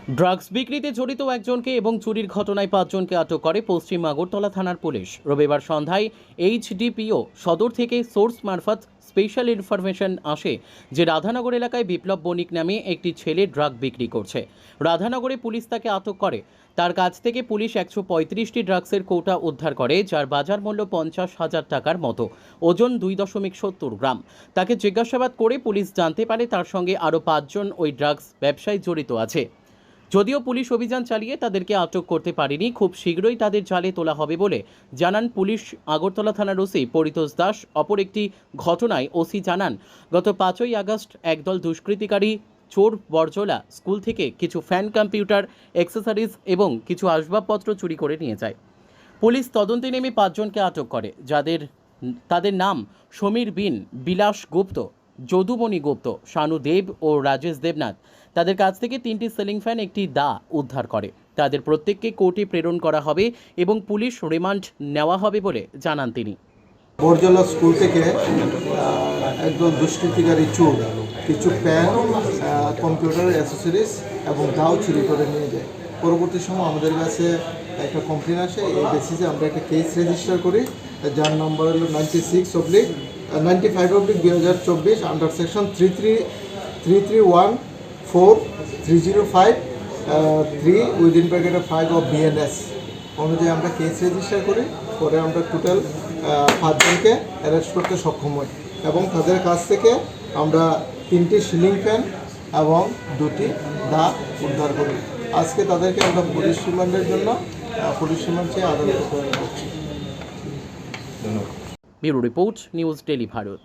Drugs বিক্রিতে জড়িত একজনকে এবং চুরির ঘটনায় 5 জনকে আটক করে পশ্চিম আগরতলা থানার পুলিশ। রবিবার সন্ধ্যায় এইচডিপিও সদর থেকে সোর্স মারফত স্পেশাল ইনফরমেশন আসে যে রাধানগর এলাকায় বিপ্লব বণিক নামে একটি ছেলে ড্রাগ বিক্রি করছে। রাধানগরে পুলিশ তাকে আটক করে। তার কাছ থেকে পুলিশ 135টি ড্রাগসের কৌটা উদ্ধার করে, যার বাজার মূল্য 50,000 টাকার মতো, ওজন 2.70 গ্রাম। তাকে জিজ্ঞাসাবাদ করে পুলিশ জানতে পারে তার সঙ্গে আরও 5 জন ওই ড্রাগস ব্যবসায় জড়িত আছে। যদিও পুলিশ অভিযান চালিয়ে তাদেরকে আটক করতে পারেনি, খুব শীঘ্রই তাদের জালে তোলা হবে বলে জানান পুলিশ আগরতলা থানার ওসি পরিতোষ দাস। অপর একটি ঘটনায় ওসি জানান, গত 5ই আগস্ট একদল দুষ্কৃতিকারী চোর বরজলা স্কুল থেকে কিছু ফ্যান, কম্পিউটার, অ্যাক্সেসরিজ এবং কিছু আসবাবপত্র চুরি করে নিয়ে যায়। পুলিশ তদন্তে নেমে 5 জনকে আটক করে, তাদের নাম সমীর বিন, বিলাস গুপ্ত, যদুমণি গুপ্ত, শানু দেব ও রাজেশ দেবনাথ। তাদের কাছ থেকে 3টি সিলিং ফ্যান, একটি দা উদ্ধার করে। তাদের প্রত্যেককে কোর্টে প্রেরণ করা হবে এবং পুলিশ রিমান্ড নেওয়া হবে বলে জানান তিনি। বরজলা স্কুল থেকে একদল দুষ্কৃতিকারী চোর কিছু প্যান, কম্পিউটার, অ্যাসেসরিজ এবং দাও চুরি করে নিয়ে যায়। পরবর্তী সময় আমাদের কাছে একটা কমপ্লেন আসে, এই বেসিসে আমরা একটা কেস রেজিস্টার করি, যার নম্বর হলো 95/2024 under section 3314305 within bracket 5 of BNS অনুযায়ী আমরা কেস রেজিস্টার করি। পরে আমরা টোটাল 5 জনকে অ্যারেস্ট করতে সক্ষম হই এবং তাদের কাছ থেকে আমরা 3টি সিলিং ফ্যান এবং 2টি দা উদ্ধার করি। আজকে তাদেরকে আমরা পুলিশ রিমান্ডের জন্য পুলিশ রিমান্ড চেয়ে আদালতে প্রেরণ করছি। Bureau report, news daily Bharat.